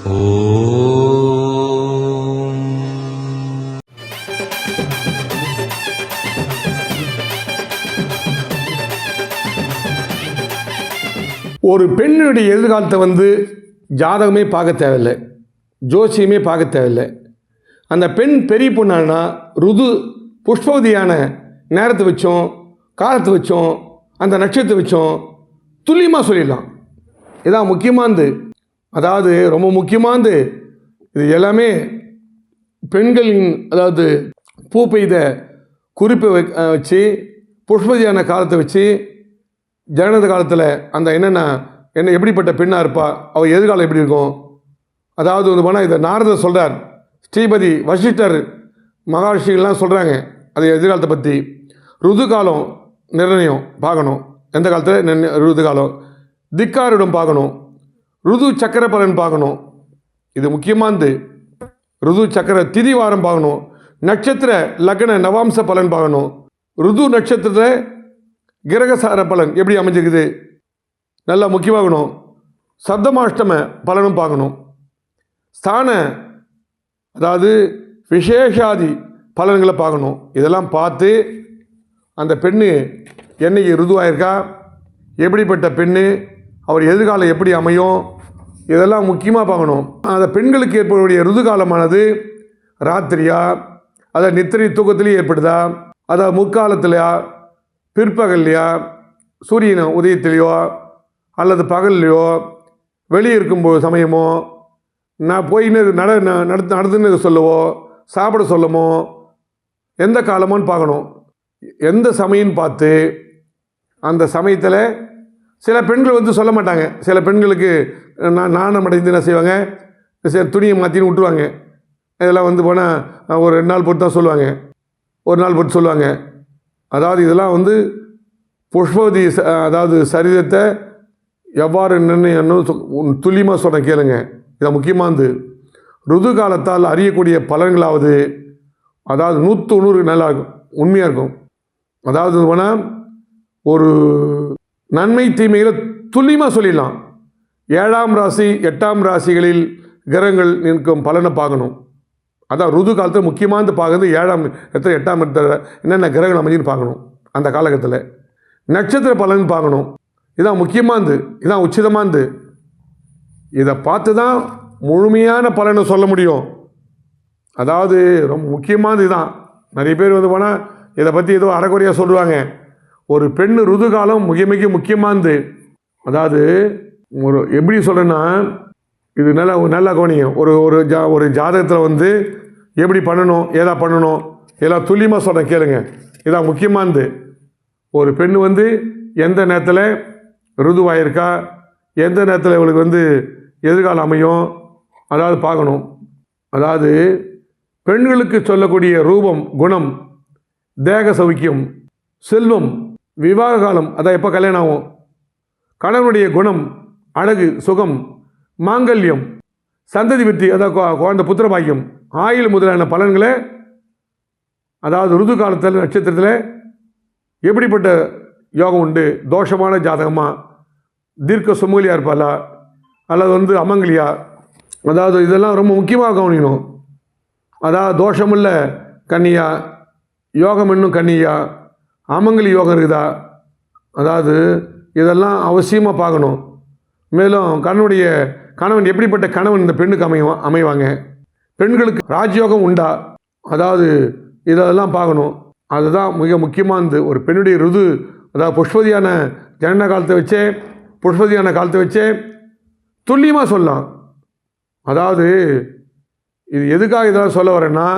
ஒரு பெண்ணுடைய எதிர்காலத்தை ஜாதகமே பார்க்க தேவையில்லை, ஜோசியமே பார்க்க தேவையில்லை. அந்த பெண் பெரிய பொண்ணானா ருது புஷ்பவதியான நேரத்தை வச்சோம், காலத்தை வச்சோம், அந்த நட்சத்திரத்தை வச்சோம் துல்லியமாக சொல்லிடலாம். இதான் முக்கியமானது. அதாவது ரொம்ப முக்கியமானது இது எல்லாமே பெண்களின் பூ பெய்த குறிப்பை வச்சு புஷ்பவதியான காலத்தை வச்சு ஜனன காலத்தில் அந்த என்ன எப்படிப்பட்ட பெண்ணாக இருப்பா, அவள் எதிர்காலம் எப்படி இருக்கும். அதாவது போனால் இதை நாரதர் சொல்கிறார், ஸ்ரீபதி வசிஷ்டர் மகாரிஷிகள்லாம் சொல்கிறாங்க அது எதிர்காலத்தை பற்றி. ருது காலம் நிர்ணயம் பார்க்கணும், எந்த காலத்தில் ருது காலம், திக்காரிடம் பார்க்கணும், ருது சக்கர பலன் பார்க்கணும், இது முக்கியமானது. ருது சக்கர திதி வாரம் பார்க்கணும், நட்சத்திர லக்ன நவாம்ச பலன் பார்க்கணும், ருது நட்சத்திரத்தில் கிரகசார பலன் எப்படி அமைஞ்சிருக்குது நல்லா முக்கியமாகணும், சப்தமாஷ்டம பலனும் பார்க்கணும், ஸ்தான அதாவது விசேஷாதி பலன்களை பார்க்கணும். இதெல்லாம் பார்த்து அந்த பெண்ணு என்னைக்கு ருதுவாயிருக்கா, எப்படிப்பட்ட பெண்ணு, அவர் எதிர்காலம் எப்படி அமையும், இதெல்லாம் முக்கியமாக பார்க்கணும். அந்த பெண்களுக்கு ஏற்படக்கூடிய ருது காலமானது ராத்திரியா, அதை நித்திரை தூக்கத்திலேயே ஏற்படுதா, அதை முற்காலத்திலையா, பிற்பகல்லையா, சூரியன் உதயத்திலையோ அல்லது பகல்லையோ, வெளியே இருக்கும்போது சமயமோ, நான் போயின்னு நடந்துன்னு சொல்லவோ, சாப்பிட சொல்லமோ, எந்த காலமோன்னு பார்க்கணும். எந்த சமயம்னு பார்த்து அந்த சமயத்தில் சில பெண்கள் சொல்ல மாட்டாங்க. சில பெண்களுக்கு நாணம் அடைந்து என்ன செய்வாங்க, துணியை மாற்றின்னு விட்டுருவாங்க. இதெல்லாம் போனால் ஒரு 2 நாள் பொறுத்து தான் சொல்லுவாங்க, ஒரு நாள் பொறுத்து சொல்லுவாங்க. அதாவது இதெல்லாம் புஷ்பவதி அதாவது சரீரத்தை எவ்வாறு நிர்ணயம் துல்லியமாக சொல்கிறேன் கேளுங்க. இதை முக்கியமானது. ருது காலத்தால் அறியக்கூடிய பலன்களாவது அதாவது 100 நல்லா இருக்கும், உண்மையாக இருக்கும். அதாவது போனால் ஒரு நன்மை தீமைகளை துல்லியமாக சொல்லிடலாம். 7ஆம் ராசி 8ஆம் ராசிகளில் கிரகங்கள் நிற்கும் பலனை பார்க்கணும். அதான் ருது காலத்தில் முக்கியமானது பார்க்குறது 7ஆம் இடத்துல 8ஆம் இடத்துல என்னென்ன கிரகங்கள் அமைஞ்சுன்னு பார்க்கணும். அந்த காலகட்டத்தில் நட்சத்திர பலன் பார்க்கணும். இதான் முக்கியமானது, இதான் உச்சிதமானது. இதை பார்த்து தான் முழுமையான பலனை சொல்ல முடியும். அதாவது ரொம்ப முக்கியமானது இதுதான். நிறைய பேர் போனால் இதை பற்றி ஏதோ அரைக்குறையாக சொல்லுவாங்க. ஒரு பெண்ணு ருது காலம் மிக முக்கியமானது. அதாவது ஒரு எப்படி சொல்கிறேன்னா, இது நல்லா கவனிங்க. ஒரு ஜாதகத்தில் எப்படி பண்ணணும், ஏதா பண்ணணும், எல்லாம் துல்லியமாக சொல்கிறேன் கேளுங்க. இதான் முக்கியமானது. ஒரு பெண்ணு எந்த நேரத்தில் ருதுவாயிருக்கா, எந்த நேரத்தில் இவளுக்கு எதிர்காலம் அமையும், அதாவது பார்க்கணும். அதாவது பெண்களுக்கு சொல்லக்கூடிய ரூபம், குணம், தேக சௌக்கியம், செல்வம், விவாக காலம், அதான் எப்போ கல்யாணம் ஆகும், கணவனுடைய குணம், அழகு, சுகம், மாங்கல்யம், சந்ததி விருத்தி, அதாவது குழந்தை புத்திர பாக்கியம், ஆயுள் முதலான பலன்களை அதாவது ருது காலத்தில் நட்சத்திரத்தில் எப்படிப்பட்ட யோகம் உண்டு, தோஷமான ஜாதகமாக, தீர்க்க சுமங்கலியாக இருப்பாளா அல்லது அமங்கலியா, அதாவது இதெல்லாம் ரொம்ப முக்கியமாக கவனிக்கணும். அதாவது தோஷமுள்ள கன்னியா, யோகம் இன்னும் கன்னியா, அமங்கலி யோகம் இருக்குதா, அதாவது இதெல்லாம் அவசியமாக பார்க்கணும். மேலும் கணவன் எப்படிப்பட்ட கணவன் இந்த பெண்ணுக்கு அமைவாங்க, பெண்களுக்கு ராஜயோகம் உண்டா, அதாவது இதெல்லாம் பார்க்கணும். அதுதான் மிக முக்கியமானது. ஒரு பெண்ணுடைய ருது அதாவது புஷ்பதியான ஜனன காலத்தை வச்சே துல்லியமாக சொல்லலாம். அதாவது இது எதுக்காக இதெல்லாம் சொல்ல வரேன்னா,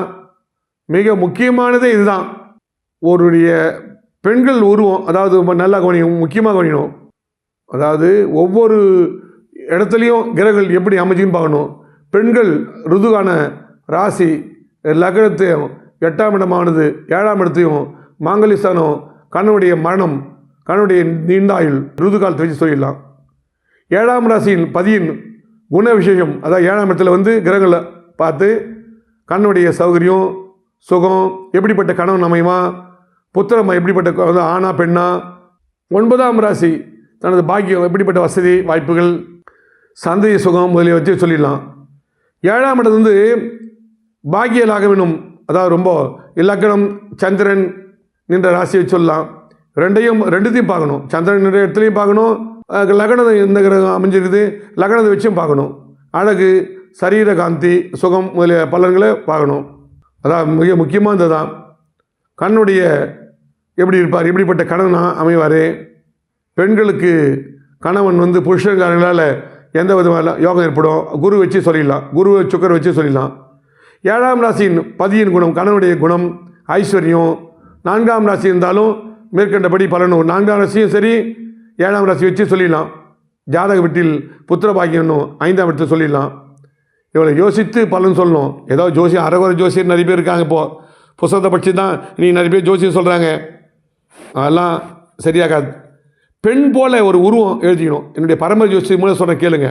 மிக முக்கியமானதே இதுதான். ஒருடைய பெண்கள் உருவம் அதாவது நல்லா முக்கியமாக கவனிக்கணும். அதாவது ஒவ்வொரு இடத்துலையும் கிரகங்கள் எப்படி அமைச்சுன்னு பார்க்கணும். பெண்கள் ருதுகான ராசி லக்னத்தையும் 8ஆம் இடமானது 7ஆம் இடத்தையும் மாங்கல்யஸ்தானம், கணவனுடைய மரணம், கணவனுடைய நீண்டாயுள் ருது காலத்தை வச்சு சொல்லிடலாம். 7ஆம் ராசியின் பதியின் குண விசேஷம், அதாவது 7ஆம் இடத்துல கிரகங்களை பார்த்து கணவனுடைய சௌகரியம், சுகம், எப்படிப்பட்ட கணவன் அமையுமா, புத்திரமா எப்படிப்பட்ட ஆணா பெண்ணா, 9ஆம் ராசி தனது பாக்கியம், எப்படிப்பட்ட வசதி வாய்ப்புகள், சந்ததி சுகம் முதலிய வச்சு சொல்லிடலாம். 7ஆம் இடம் வந்து பாக்கிய லாகம் எனும், அதாவது ரொம்ப இலக்கணம் சந்திரன் நின்ற ராசியை சொல்லலாம். ரெண்டுத்தையும் பார்க்கணும். சந்திரன் நின்ற இடத்துலையும் பார்க்கணும், லக்னத்தை எந்த கிரகம் அமைஞ்சிருக்குது லக்னத்தை வச்சும் பார்க்கணும். அழகு, சரீர காந்தி, சுகம் முதலிய பலன்களை பார்க்கணும். அதான் மிக முக்கியமானது தான். கண்ணுடைய எப்படி இருப்பார், எப்படிப்பட்ட கணவனா அமைவார். பெண்களுக்கு கணவன் வந்து புருஷன்காரங்களால் எந்த விதமான யோகம் ஏற்படும், குரு வச்சு சொல்லிடலாம், குரு சுக்கரை வச்சு சொல்லிடலாம். 7ஆம் ராசியின் பதியின் குணம் கணவனுடைய குணம் ஐஸ்வர்யம். 4ஆம் ராசி இருந்தாலும் மேற்கண்டபடி பலனும். 4ஆம் ராசியும் சரி 7ஆம் ராசி வச்சு சொல்லிடலாம். ஜாதக வீட்டில் புத்திர பாக்கியம்னும் 5ஆம் வீட்டில் சொல்லிடலாம். இவளை யோசித்து பலன் சொல்லணும். ஏதோ ஜோசியம் அரைகுறை ஜோசியர் நிறைய பேர் இருக்காங்க. இப்போது புத்தகத்தை படித்து தான் நீ நிறைய பேர் ஜோசியம் சொல்கிறாங்க, அதெல்லாம் சரியாகாது. பெண் போல ஒரு உருவம் எழுதிக்கணும். என்னுடைய பரம்பரை ஜோசியம் மூலம் சொல்கிறேன் கேளுங்க.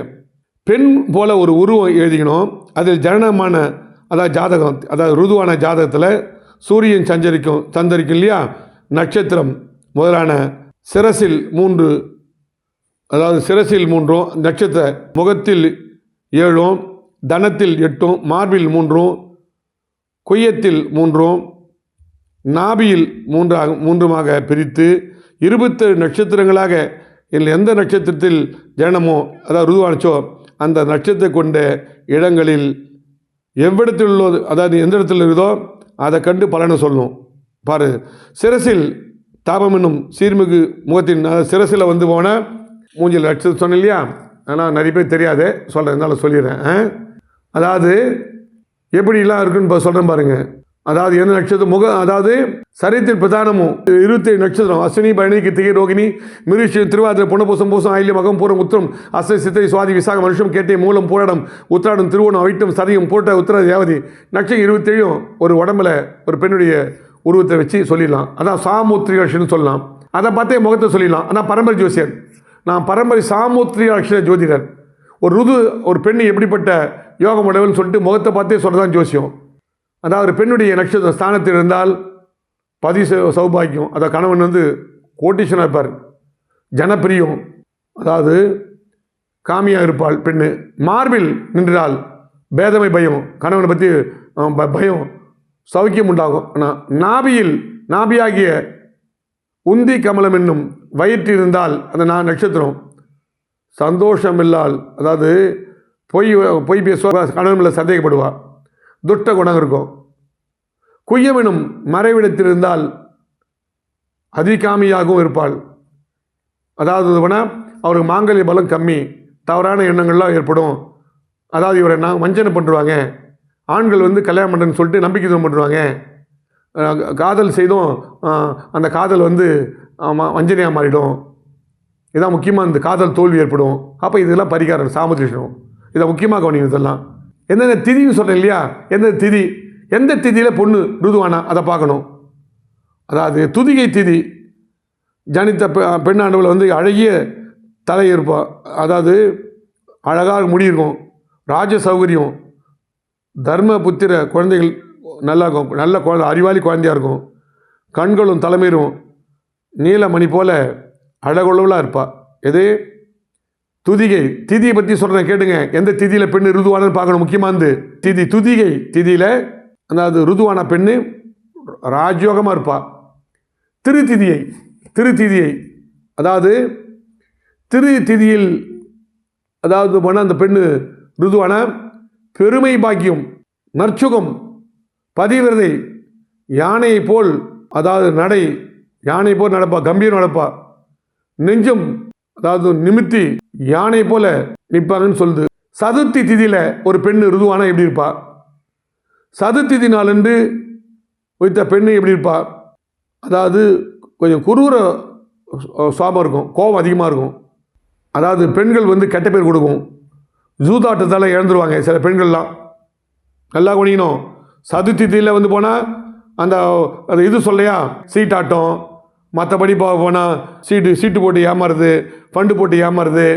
பெண் போல ஒரு உருவம் எழுதிக்கணும். அதில் ஜனனமான அதாவது ஜாதகம், அதாவது ருதுவான ஜாதகத்தில் சூரியன் சஞ்சரிக்கும் இல்லையா, நட்சத்திரம் முதலான சிரசில் 3, அதாவது சிரசில் 3, நட்சத்திர முகத்தில் 7, தனத்தில் 8, மார்பில் 3, கொய்யத்தில் 3, நாபியில் 3 பிரித்து 27 நட்சத்திரங்களாக இதில் எந்த நட்சத்திரத்தில் ஜனனமோ அதாவது ருதுவானச்சோ அந்த நட்சத்திரத்தை கொண்ட இடங்களில் எவ்விடத்தில் உள்ளது, அதாவது எந்த இடத்துல இருக்குதோ அதை கண்டு பலனை சொல்லணும். பாரு, சிரசில் தாபம் என்னும் சீர்மிகு முகத்தின் சிரசில் வந்து போனால் மூஞ்சில் நட்சத்திரம் சொன்னேன் இல்லையா, ஆனால் நிறைய பேர் தெரியாது சொல்கிறேன், இருந்தாலும் சொல்லிடுறேன். அதாவது எப்படிலாம் இருக்குன்னு இப்போ சொல்கிறேன் பாருங்கள். அதாவது என்ன நட்சத்திரம் அதாவது சரீரத்தின் பிரதானமும் 27 நட்சத்திரம் அஸ்வினி, பரணி, கிருத்திகை, ரோகிணி, மிருஷம், திருவாதிரை, புனபூசம், பூசம், ஆயில்யம், மகம், பூரம், உத்திரம், அஸ்தை, சித்திரை, சுவாதி, விசாகம், மனுஷம், கேட்டை, மூலம், பூரடம், உத்திராடம், திருவோணம், அவிட்டம், சதயம், பூட்ட, உத்திர, தேவதி நட்சத்திரம் 27 ஒரு உடம்புல ஒரு பெண்ணுடைய உருவத்தை வச்சு சொல்லிடலாம். அதான் சாமுத்திரிகாட்சின்னு சொல்லலாம். அதை பார்த்தே முகத்தை சொல்லிடலாம். ஆனால் பரம்பரை ஜோசியர், நான் பரம்பரை சாமுத்திரிகாட்சி ஜோதிடர். ஒரு பெண்ணு எப்படிப்பட்ட யோகம் உடையவள்னு சொல்லிட்டு முகத்தை பார்த்தே சொல்கிறதான் ஜோசியம். அதாவது பெண்ணுடைய நட்சத்திர ஸ்தானத்தில் இருந்தால் சௌபாக்கியம், அதாவது கணவன் வந்து கோட்டீஸ்வரனாக இருப்பார், ஜனப்பிரியம், அதாவது காமியாக இருப்பாள் பெண்ணு. மார்பில் நின்றால் பேதமை பயம், கணவனை பற்றி பயம், சௌக்கியம் உண்டாகும். ஆனால் நாபியாகிய உந்தி கமலம் என்னும் வயிற்றில் இருந்தால் அந்த நட்சத்திரம் சந்தோஷம் இல்லால், அதாவது பொய் பேசுவா, கணவனில் சந்தேகப்படுவாள், துஷ்ட குணம் இருக்கும். குய்யம் எனும் மறைவிடத்தில் இருந்தால் அதிகாமியாகவும் இருப்பாள். அதாவது அவருக்கு மாங்கல்ய பலம் கம்மி, தவறான எண்ணங்கள்லாம் ஏற்படும். அதாவது இவரை வஞ்சனை பண்ணுவாங்க, ஆண்கள் வந்து கல்யாணம் பண்ணுறேன்னு சொல்லிட்டு நம்பிக்கை துரோகம் பண்ணுவாங்க, காதல் செய்தும் அந்த காதல் வந்து வஞ்சனையாக மாறிடும். இதான் முக்கியமாக இந்த காதல் தோல்வி ஏற்படும். அப்போ இதெல்லாம் பரிகாரம் சாமுத்திரிஷனம், இதை முக்கியமாக கவனிக்கணும். இதெல்லாம் எந்தெந்த திதின்னு சொல்கிறேன் இல்லையா, எந்த திதியில் பொண்ணு ருதுவானா அதை பார்க்கணும். அதாவது துதிகை திதி ஜனித்த பெண்ணாண்டவில் வந்து அழகிய தலை இருப்பாள், அதாவது அழகாக முடி இருக்கும், ராஜ சௌகரியம், தர்ம புத்திர குழந்தைகள் நல்லா இருக்கும், நல்ல குழந்தை, அறிவாளி குழந்தையாக இருக்கும், கண்களும் தலைமையும் நீலமணி போல் அழகுள்ளவளாக இருப்பாள். எது துதிகை திதியை பற்றி சொல்கிறேன் கேட்டுங்க. எந்த திதியில் பெண்ணு ருதுவானு பார்க்கணும். முக்கியமானது துதிகை திதியில் அதாவது ருதுவான பெண்ணு ராஜயோகமாக இருப்பாள். திருத்திதியை அதாவது திருத்திதியில் அதாவது போனால் அந்த பெண்ணு ருதுவான பெருமை பாக்கியம், நற்சுகம், பதிவிரதை, யானை போல் அதாவது நடை, யானை போல் நடப்பா, கம்பீரம் நடப்பா, நெஞ்சம் அதாவது நிமித்தி யானை போல நிற்பாங்கன்னு சொல்லுது. சதுர்த்தி திதியில் ஒரு பெண்ணு ருதுவானா எப்படி இருப்பா, சதுர்த்தி நாளன்று வைத்த பெண்ணு எப்படி இருப்பா, அதாவது கொஞ்சம் குரூர சுவாபம் இருக்கும், கோபம் அதிகமாக இருக்கும். அதாவது பெண்கள் வந்து கெட்ட பேர் கொடுக்கும், ஜூதாட்டத்தால் இழந்துருவாங்க சில பெண்கள்லாம். நல்லா கவனிக்கணும். சதுர்த்தி திதியில் வந்து போனால் அந்த இது சொல்லையா சீட்டாட்டம், மற்றபடி போனால் சீட்டு போட்டு ஏமாறுது, ஃபண்டு போட்டு ஏமாறுது,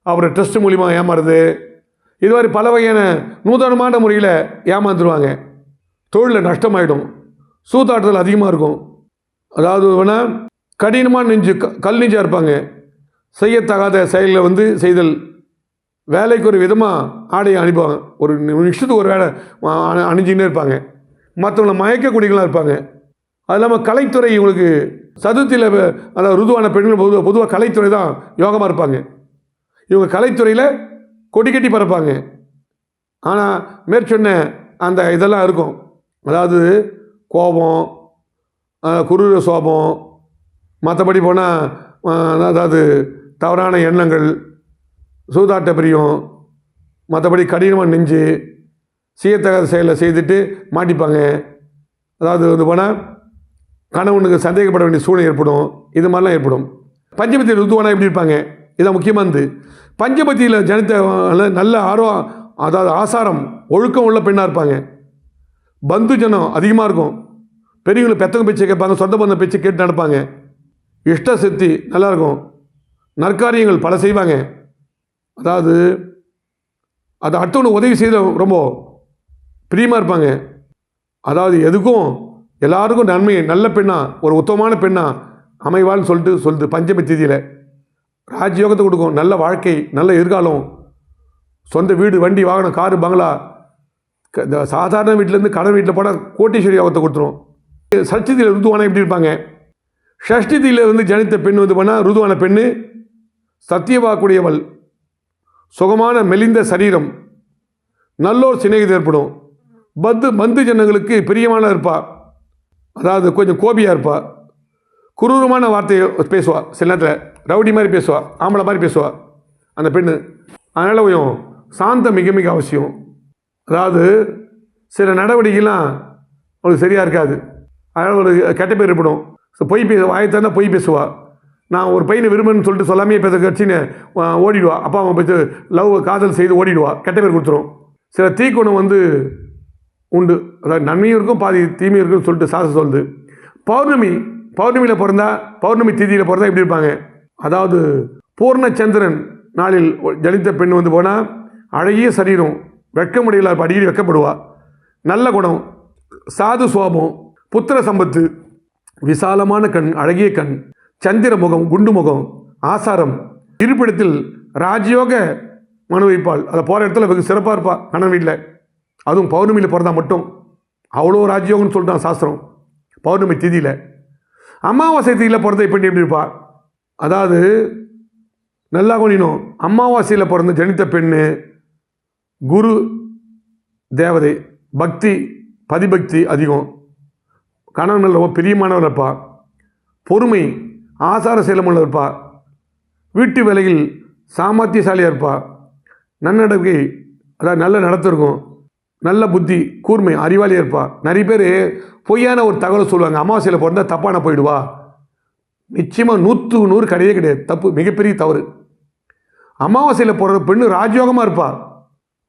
அப்புறம் ட்ரஸ்ட் மூலிமா ஏமாறுது, இது மாதிரி பல வகையான நூதனமான முறையில் ஏமாந்துருவாங்க. தொழிலில் நஷ்டமாயிடும், சூதாட்டத்தில் அதிகமாக இருக்கும். அதாவது வேணால் கடினமான நெஞ்சு, கல் நெஞ்சாக இருப்பாங்க, செய்யத்தகாத செயலில் வந்து செய்தல் வேலைக்கு ஒரு விதமாக ஆடையை அனுப்புவாங்க. ஒரு நிமிஷத்துக்கு ஒரு வேலை அணிஞ்சின்னே இருப்பாங்க. மற்றவங்களை மயக்கக்கூடியவங்களாக இருப்பாங்க. அது இல்லாமல் கலைத்துறை இவங்களுக்கு சதுர்த்தியில், அதாவது ருதுவான பெண்கள் பொதுவாக கலைத்துறை தான் யோகமாக இருப்பாங்க. இவங்க கலைத்துறையில் கொடி கட்டி பறப்பாங்க. ஆனால் மேற்சொன்ன அந்த இதெல்லாம் இருக்கும். அதாவது கோபம், குரூர சோபம், மற்றபடி போனால் அதாவது தவறான எண்ணங்கள், சூதாட்ட பிரியம், மற்றபடி கடினமாக நெஞ்சு, செய்யத்தகாத செயலை செய்துட்டு மாட்டிப்பாங்க. அதாவது வந்து போனால் கணவனுக்கு சந்தேகப்பட வேண்டிய சூழ்நிலை ஏற்படும். இது மாதிரிலாம் ஏற்படும். பஞ்சபத்தியில் ருதுவானா எப்படி இருப்பாங்க? இதான் முக்கியமானது. பஞ்சபத்தியில் ஜனித்த நல்ல அதாவது ஆசாரம் ஒழுக்கம் உள்ள பெண்ணாக இருப்பாங்க. பந்து ஜனம் அதிகமாக இருக்கும். பெரியவங்களை பெத்தவங்க பேச்சு கேட்பாங்க, சொந்த பந்த பேச்சு கேட்டு நடப்பாங்க. இஷ்ட சித்தி நல்லாயிருக்கும். நற்காரியங்கள் பல செய்வாங்க. அதாவது அது அடுத்தவனுக்கு உதவி செய்த ரொம்ப பிரியமாக இருப்பாங்க. அதாவது எதுக்கும் எல்லாருக்கும் நன்மை, நல்ல பெண்ணாக, ஒரு உத்தமமான பெண்ணாக அமைவாள்னு சொல்லிட்டு பஞ்சமி திதியில் ராஜயோகத்தை கொடுக்கும். நல்ல வாழ்க்கை, நல்ல எதிர்காலம், சொந்த வீடு, வண்டி, வாகனம், காரு, பங்களா. இந்த சாதாரண வீட்டிலேருந்து கடன் வீட்டில் போனால் கோட்டீஸ்வரி யோகத்தை கொடுத்துரும். சஷ்டிதியில் ருதுவானா எப்படி இருப்பாங்க? ஷஷ்டிதியில் வந்து ஜனித்த பெண் வந்து போனால் ருதுவான பெண்ணு சத்தியவாக்குடையவள், சுகமான மெலிந்த சரீரம், நல்லோர் சிநேகிதம் ஏற்படும். பந்து ஜனங்களுக்கு பிரியமான இருப்பா. அதாவது கொஞ்சம் கோபியாக இருப்பா. குரூரமான வார்த்தையை பேசுவா. சில நேரத்தில் ரவுடி மாதிரி பேசுவா, ஆம்பளை மாதிரி பேசுவா அந்த பெண்ணு. அதனால் கொஞ்சம் சாந்தம் மிக மிக அவசியம். அதாவது சில நடவடிக்கைலாம் அவளுக்கு சரியாக இருக்காது. அதனால் ஒரு கெட்ட பேர் ஏற்படும். வாயத்தான பொய் பேசுவா. நான் ஒரு பையனை விரும்புன்னு சொல்லிட்டு சொல்லாமே பேச கட்சின்னு ஓடிடுவா. அப்பா அவன் போய்ட்டு காதல் செய்து ஓடிடுவா. கெட்ட பேர் கொடுத்துரும். சில தீக்குணம் வந்து உண்டு. அதாவது நன்மையும் இருக்கும், பாதி தீமையும் இருக்குன்னு சொல்லிட்டு சாஸ்திரம் சொல்லுது. பௌர்ணமியில் பிறந்தா, பௌர்ணமி திதியில் பிறந்தா எப்படி இருப்பாங்க? அதாவது பூர்ணச்சந்திரன் நாளில் ஜனித்த பெண் வந்து போனால் அழகிய சரீரம், வெட்கமுடையில அடிக்கடி வெட்கப்படுவா. நல்ல குணம், சாது சுவாபம், புத்திர சம்பத்து, விசாலமான கண், அழகிய கண், சந்திர முகம், குண்டு முகம், ஆசாரம், இருப்பிடத்தில் ராஜயோக மனு வைப்பாள். அதை போகிற இடத்துல வெகு சிறப்பாக இருப்பாள் கணவன் வீட்டில். அதுவும் பௌர்ணமியில் பிறந்தா மட்டும் அவ்வளோ ராஜயோகம்னு சொல்லிட்டான் சாஸ்திரம். பௌர்ணமி திதியில். அமாவாசை திதியில் பிறந்த பெண் எப்படி இருப்பாள்? அதாவது நல்லா கொண்டினோம். அமாவாசையில் பிறந்த ஜனித்த பெண்ணு குரு தேவதை, பக்தி, பதிபக்தி அதிகம், கணவன் மேல் ரொம்ப பிரியமானவர் இருப்பா. பொறுமை, ஆசார செயலமுள்ள இருப்பா. வீட்டு வேலையில் சாமர்த்தியசாலியாக இருப்பா. நன்னடவகை, அதாவது நல்ல நடத்திருக்கும். நல்ல புத்தி, கூர்மை, அறிவாளியாக இருப்பா. நிறைய பேர் பொய்யான ஒரு தகவல் சொல்லுவாங்க. அமாவாசையில் பிறந்தால் தப்பான போயிடுவா. நிச்சயமாக 100 கிடையவே கிடையாது. தப்பு, மிகப்பெரிய தவறு. அமாவாசையில் பிறந்த பெண்ணு ராஜயோகமாக இருப்பா.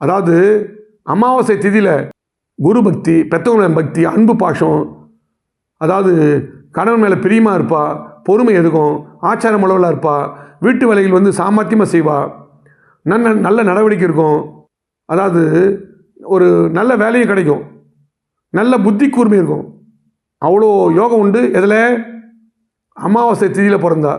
அதாவது அமாவாசை திதியில் குரு பக்தி, பெத்தவங்கள பக்தி, அன்பு பாசம், அதாவது கணவன் மேலே பிரியமாக இருப்பா. பொறுமை எதுக்கும், ஆச்சாரம் அளவில் இருப்பா. வீட்டு வேலைகள் வந்து சாமர்த்தியமாக செய்வா. நல்ல நடவடிக்கை இருக்கும். அதாவது ஒரு நல்ல வேலையும் கிடைக்கும். நல்ல புத்தி கூர்மை இருக்கும். அவ்வளோ யோகம் உண்டு. இதில் அமாவாசை திதியில் பிறந்தா.